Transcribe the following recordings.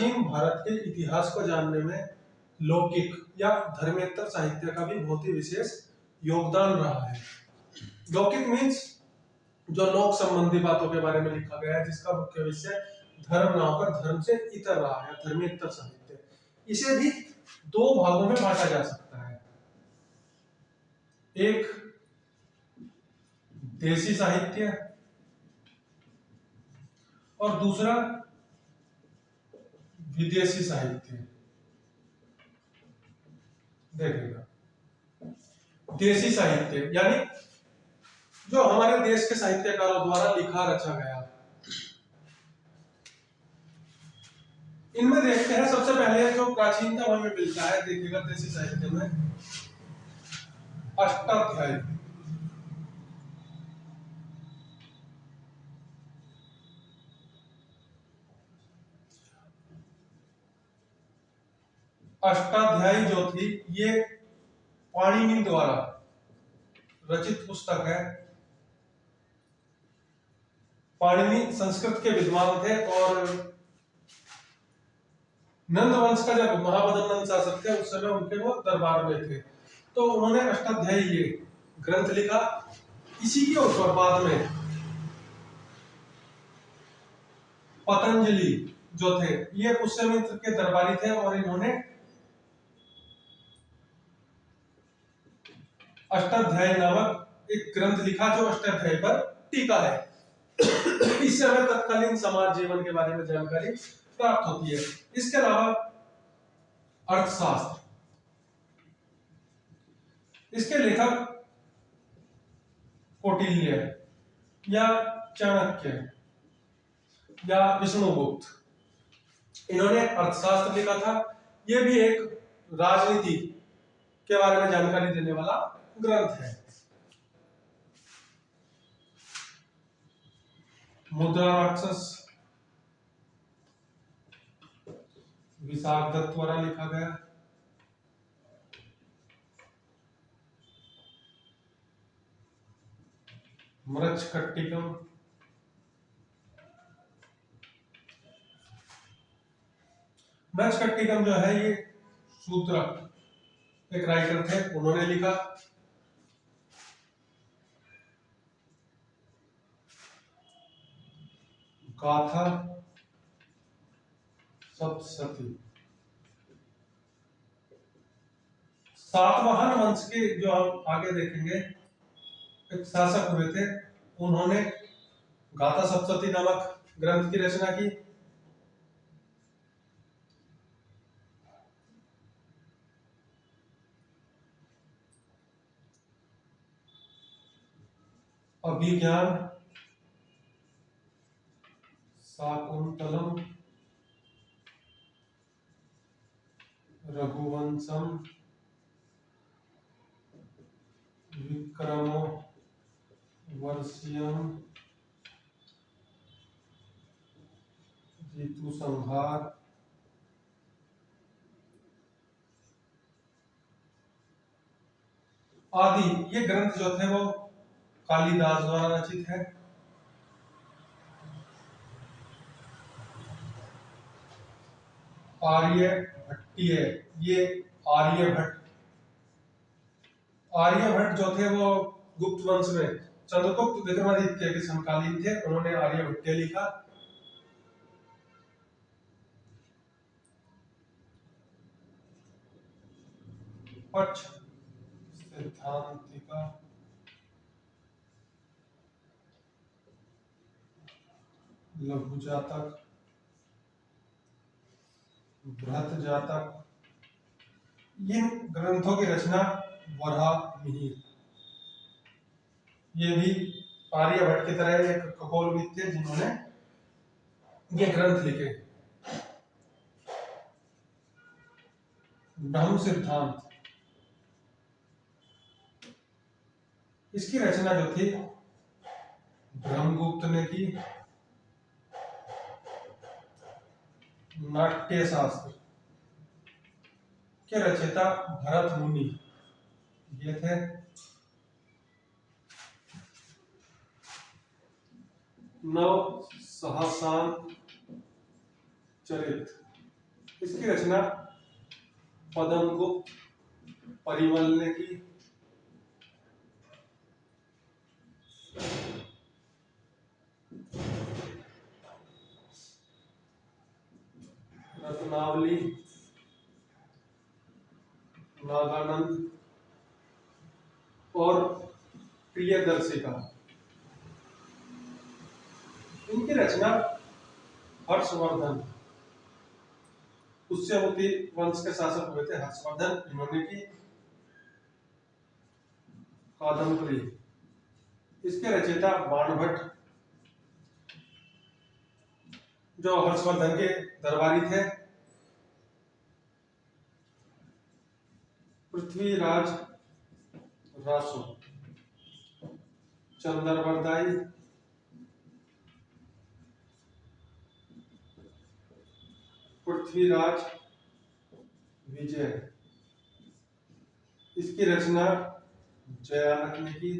प्राचीन भारत के इतिहास को जानने में लौकिक या धर्मेतर साहित्य का भी बहुत ही विशेष योगदान रहा है। लौकिक मीन्स जो लोक संबंधी बातों के बारे में लिखा गया है, जिसका मुख्य विषय धर्म ना होकर धर्म से इतर रहा है, धर्मेतर साहित्य। इसे भी दो भागों में बांटा जा सकता है। एक देशी साहित्य और दूसरा विदेशी साहित्य। देखिएगा, देशी साहित्य यानी जो हमारे देश के साहित्यकारों द्वारा लिखा रचा गया। इनमें देखते हैं सबसे पहले जो प्राचीनतम हमें मिलता है, देखिएगा देशी साहित्य में अष्टाध्यायी। अष्टाध्यायी जो थी ये पाणिनि द्वारा रचित पुस्तक है। पाणिनि संस्कृत के विद्वान थे और नंद वंश का जब महाबदल नंद शासक थे उस समय उनके वो दरबार में थे, तो उन्होंने अष्टाध्यायी ये ग्रंथ लिखा। इसी के ऊपर बाद में पतंजलि जो थे ये पुष्यमित्र के दरबारी थे और इन्होंने अष्टाध्यायी नामक एक ग्रंथ लिखा जो अष्टाध्यायी पर टीका है। इससे हमें तत्कालीन समाज जीवन के बारे में जानकारी प्राप्त होती है। इसके अलावा अर्थशास्त्र, इसके लेखक कौटिल्य या चाणक्य या विष्णुगुप्त, इन्होंने अर्थशास्त्र लिखा था। यह भी एक राजनीति के बारे में जानकारी देने वाला ग्रंथ है। मुद्रा राक्षस विशाख दत्त द्वारा लिखा गया। मृच्छकट्टिकम, मृच्छकट्टिकम जो है ये शूद्रक एक राइटर थे, उन्होंने लिखा। गाथा सप्तशती, सातवाहन वंश के जो हम आगे देखेंगे एक शासक हुए थे, उन्होंने गाथा सप्तशती नामक ग्रंथ की रचना की। अभिज्ञान शाकुंतलम, रघुवंशम, विक्रमो वर्षियम, जीतु संहार, आदि ये ग्रंथ जो थे वो कालिदास द्वारा रचित है। आर्यभट्टीय, ये आर्यभट्ट, आर्यभट्ट जो थे वो गुप्त वंश में चंद्रगुप्त विक्रमादित्य के समकालीन थे, उन्होंने आर्यभट्टीय लिखा। पक्ष सिद्धांतिका, लघु जातक, बृहत जातक, इन ग्रंथों की रचना वराहमिहिर, ये भी आर्यभट्ट की तरह एक खगोलविद थे जिन्होंने ये ग्रंथ लिखे। ब्रह्म सिद्धांत, इसकी रचना जो थी ब्रह्मगुप्त ने की। नाट्य शास्त्र के रचयिता भरत मुनि ये थे। नव सहसान चरित, इसकी रचना पद्मगुप्त परिमल ने की। रत्नावली नागानंद और प्रियदर्शिका। इनकी रचना हर्षवर्धन, पुष्यवती वंश के शासक हुए थे हर्षवर्धन, इन्होंने की। कादम्बरी, इसके रचयिता बाणभट्ट, जो हर्षवर्धन के दरबारी थे। पृथ्वीराज रासो, चंद्रवरदाई, पृथ्वीराज विजय, इसकी रचना जयानक ने की।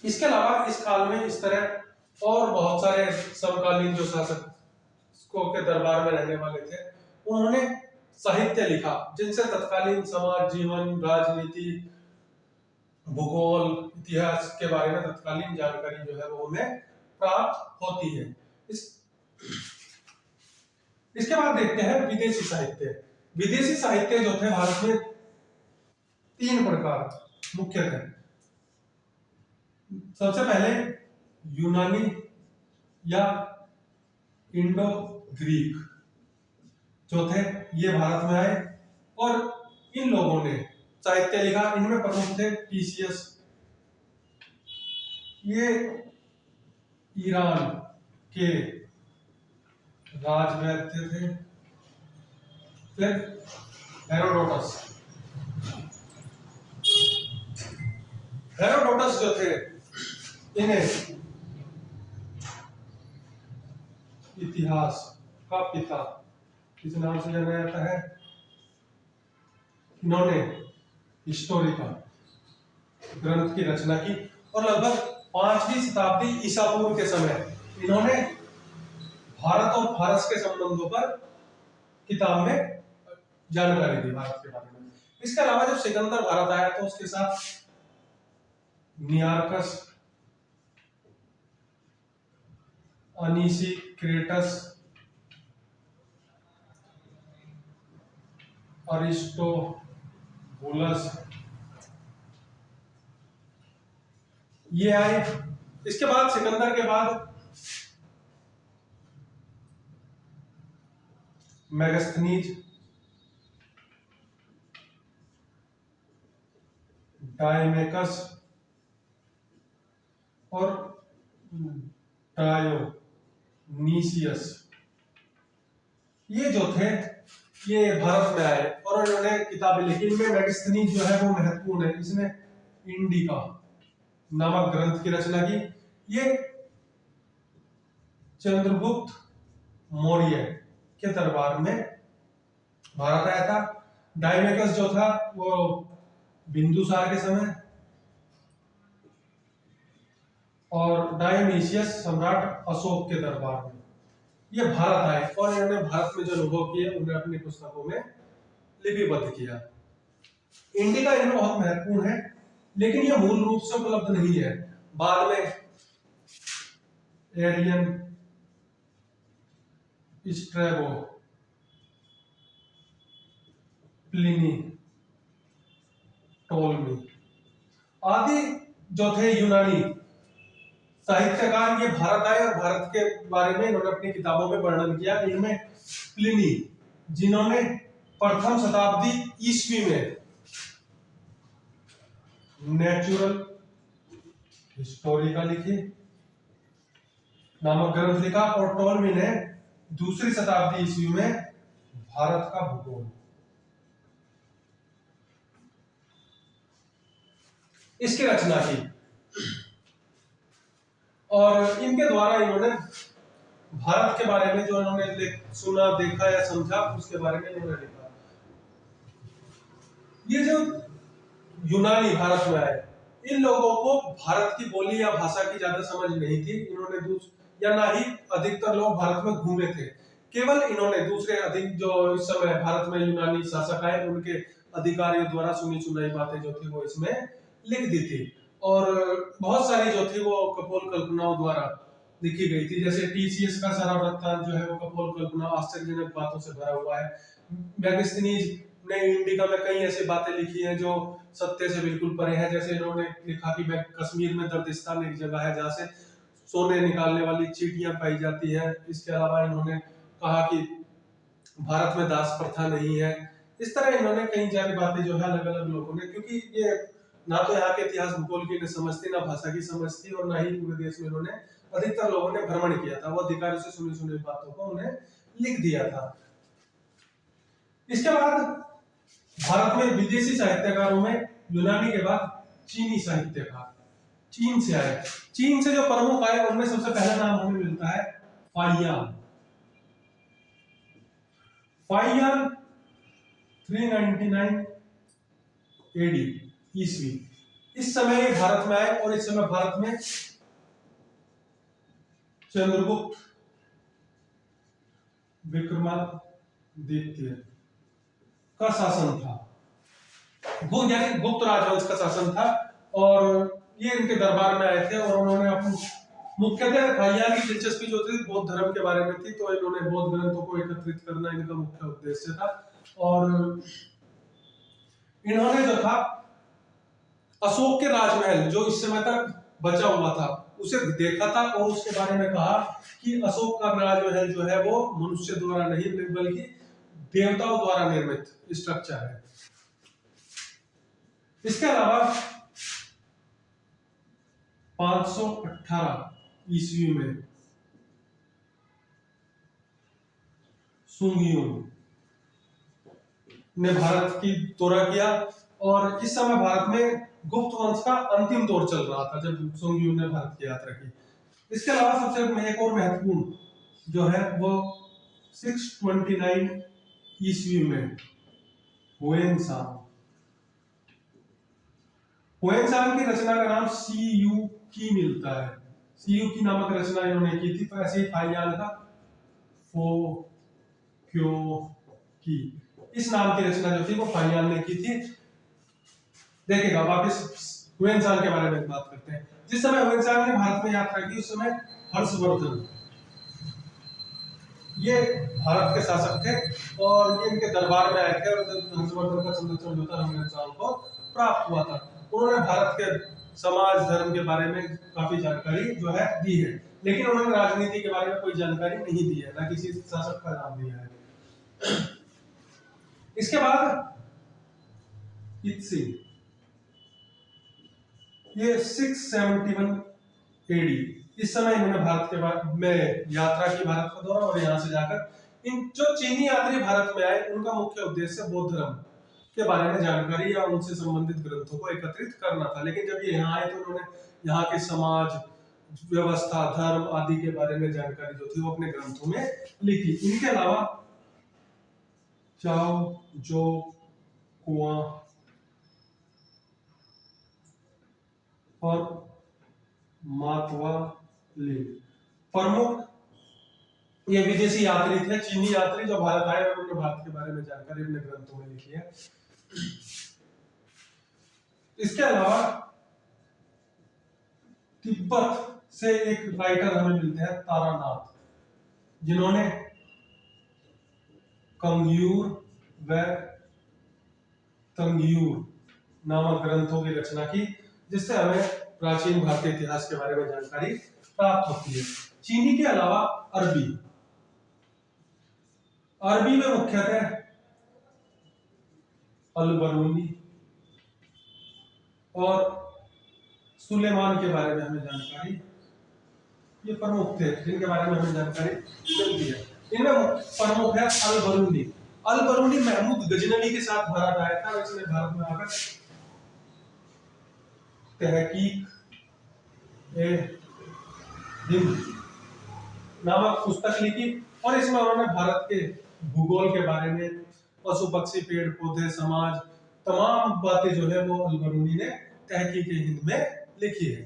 इसके अलावा इस काल में इस तरह और बहुत सारे समकालीन जो शासक के दरबार में रहने वाले थे, उन्होंने साहित्य लिखा जिनसे तत्कालीन समाज, जीवन, राजनीति, भूगोल, इतिहास के बारे में तत्कालीन जानकारी जो है वो हमें प्राप्त होती है। इसके बाद देखते हैं विदेशी साहित्य। विदेशी साहित्य जो थे भारत में 3 प्रकार मुख्य थे। सबसे पहले यूनानी या इंडो ग्रीक जो थे, ये भारत में आए और इन लोगों ने साहित्य लिखा। इनमें प्रमुख थे टीसीएस, ये ईरान के राजवैद्य थे। फिर हेरोडोटस जो थे, इन्हें इतिहास का पिता किस नाम से जाना जाता है। इन्होंने हिस्टोरिकल ग्रंथ की रचना की और लगभग 5वीं शताब्दी ईसा पूर्व के समय इन्होंने भारत और फारस के संबंधों पर किताब में जानकारी दी भारत के बारे में। इसके अलावा जब सिकंदर भारत आया तो उसके साथ नियार्कस, अनीसीक्रेटस, अरिस्टोबुलस ये आए। इसके बाद सिकंदर के बाद मेगास्थनीज, डायमेकस और डायोनीसियस, ये जो थे ये भारत में आए और उन्होंने किताबें लिखी। इनमें मेगास्थनीज जो है वो महत्वपूर्ण है। इसने इंडिका नामक ग्रंथ की रचना की। ये चंद्रगुप्त मौर्य के दरबार में भारत आया था। डायमेकस जो था वो बिंदुसार के समय, और डायोनीसियस सम्राट अशोक के दरबार में ये भारत आए और इन्होंने भारत में जो अनुभव किए उन्हें अपनी पुस्तकों में लिपिबद्ध किया। इंडिका इनमें बहुत महत्वपूर्ण है, लेकिन यह मूल रूप से उपलब्ध नहीं है। बाद में एरियन, स्ट्रैबो, प्लिनी, टोलमी आदि जो थे यूनानी साहित्यकार, ये भारत आए और भारत के बारे में इन्होंने अपनी किताबों में वर्णन किया। इनमें प्लिनी, जिन्होंने प्रथम शताब्दी ईस्वी में नेचुरल हिस्टोरिका लिखी नामक ग्रंथ लिखा, और टोलमी ने 2री शताब्दी ईस्वी में भारत का भूगोल, इसकी रचना की। और इनके द्वारा इन्होंने भारत के बारे में जो इन्होंने सुना, देखा या समझा, उसके बारे में इन्होंने लिखा। ये जो यूनानी भारत में आए इन लोगों को भारत की बोली या भाषा की ज्यादा समझ नहीं थी, इन्होंने या ना ही अधिकतर लोग भारत में घूमे थे। केवल इन्होंने दूसरे अधिक जो इस समय भारत में यूनानी शासक आए उनके अधिकारियों द्वारा सुनी सुनाई बातें जो थी वो इसमें लिख दी थी, और बहुत सारी जो थी वो कपोल कल्पनाओं द्वारा लिखी गई थी। जैसे टीसीएस का सारा वृत्तांत जो है वो कपोल कल्पना आश्चर्यजनक बातों से भरा हुआ है। मैगस्थनीज ने इंडिका में कई ऐसी बातें लिखी हैं जो सत्य से बिल्कुल परे है। जैसे इन्होंने लिखा कि कश्मीर में दर्दिस्तान एक जगह है जहाँ से सोने निकालने वाली चींटियां पाई जाती है। इसके अलावा इन्होंने कहा कि भारत में दास प्रथा नहीं है। इस तरह इन्होंने कई सारी बातें जो है अलग अलग लोगों ने, क्योंकि ये ना तो यहाँ के इतिहास भूगोल की समझ थी, ना भाषा की समझ थी, और ना ही पूरे देश में इन्होंने अधिकतर लोगों ने भ्रमण किया था, वो अधिकारियों से सुनी सुनी बातों को उन्हें लिख दिया था। इसके बाद भारत में विदेशी साहित्यकारों में यूनानी के बाद चीनी साहित्यकार चीन से आए। चीन से जो प्रमुख आए उनमें सबसे पहला नाम हमें मिलता है फाहियान। फाहियान 399 एडी ईस्वी, इस समय भारत में आए, और इस समय भारत में चंद्रगुप्त विक्रमादित्य का शासन था, यानी गुप्त राजवंश का शासन था, और ये इनके दरबार में आए थे। और उन्होंने अपनी मुख्यतः फाहियान की दिलचस्पी जो थी बौद्ध धर्म के बारे में थी, तो इन्होंने बौद्ध ग्रंथों को एकत्रित करना इनका मुख्य उद्देश्य था। और इन्होंने जो था अशोक के राजमहल जो इस समय तक बचा हुआ था उसे देखा था, और उसके बारे में कहा कि अशोक का राजमहल जो है वो मनुष्य द्वारा नहीं बल्कि देवताओं द्वारा निर्मित स्ट्रक्चर है। इसके अलावा 518 ईस्वी में सुंगयुन ने भारत की दौरा किया, और इस समय भारत में गुप्त वंश का अंतिम दौर चल रहा था जब सुंगयुन ने भारत की यात्रा की। इसके अलावा सबसे एक और महत्वपूर्ण जो है वो 629 ईस्वी में हुएनसांग की रचना का नाम सी यू की मिलता है। सी यू की नामक रचना इन्होंने की थी। तो ऐसे ही फाहियान का फो क्यो की, इस नाम की रचना जो थी वो फाहियान ने की थी। देखिएगा वापस हुएनसांग के बारे में बात करते हैं। जिस समय हुएनसांग ने भारत में यात्रा की उस समय हर्षवर्धन ये भारत के शासक थे, और ये इनके दरबार में आए थे, और हर्षवर्धन का संरक्षण जो था हुएनसांग को प्राप्त हुआ था। उन्होंने भारत के समाज धर्म के बारे में काफी जानकारी जो है दी है, लेकिन उन्होंने राजनीति के बारे में कोई जानकारी नहीं दी है, ना किसी शासक का नाम दिया है। इसके बाद इत्सिंग, ये 671 एडी, इस समय इन्होंने भारत के बाद में यात्रा की, भारत का दौरा, और यहाँ से जाकर इन जो चीनी यात्री भारत में आए उनका मुख्य उद्देश्य बौद्ध धर्म के बारे में जानकारी या उनसे संबंधित ग्रंथों को एकत्रित करना था। लेकिन जब ये यहाँ आए तो उन्होंने यहाँ के समाज व्यवस्था धर्म आदि के बारे में जानकारी जो थी वो अपने ग्रंथों में लिखी। इनके अलावा चाओ जो कुआ और मातवा ले प्रमुख ये विदेशी यात्री थे, चीनी यात्री जो भारत आए, और उन्होंने भारत के बारे में जानकारी अपने ग्रंथों में लिखी है। इसके अलावा तिब्बत से एक राइटर हमें मिलते हैं तारानाथ, जिन्होंने कंग्यूर व तंग्यूर नामक ग्रंथों की रचना की, जिससे हमें प्राचीन भारतीय इतिहास के बारे में जानकारी प्राप्त होती है। चीनी के अलावा अरबी में मुख्यतः अल-बरूनी और सुलेमान के बारे में हमें जानकारी, ये प्रमुख थे जिनके बारे में हमें जानकारी मिलती है। इनमें प्रमुख है अल-बरूनी। अल-बरूनी महमूद गजनवी के साथ भारत आया था, और इसने भारत में आकर तहकीक हिंद नामक पुस्तक लिखी, और इसमें उन्होंने भारत के भूगोल के बारे में, पशु पक्षी पेड़ पौधे समाज तमाम बातें जो है वो अल-बरूनी ने तहकीक-ए-हिंद में लिखी है।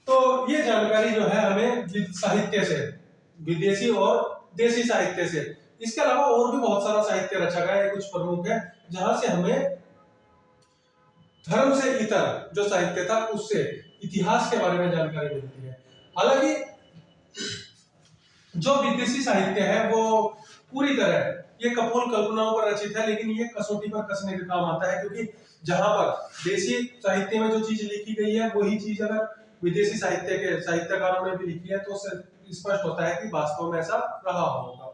तो ये जानकारी जो है हमें साहित्य से, विदेशी और देशी साहित्य से, इसके अलावा और भी बहुत सारा साहित्य रचा गया है, कुछ प्रमुख है जहां से हमें धर्म से इतर जो साहित्य था उससे इतिहास के बारे में जानकारी मिलती है। हालांकि जो विदेशी साहित्य है वो पूरी तरह ये कपोल कल्पनाओं पर रचित है, लेकिन ये कसौटी पर कसने के काम आता है, क्योंकि जहां पर देशी साहित्य में जो चीज लिखी गई है वही चीज अगर विदेशी साहित्य के साहित्यकारों ने भी लिखी है तो स्पष्ट होता है कि वास्तव में ऐसा रहा होगा।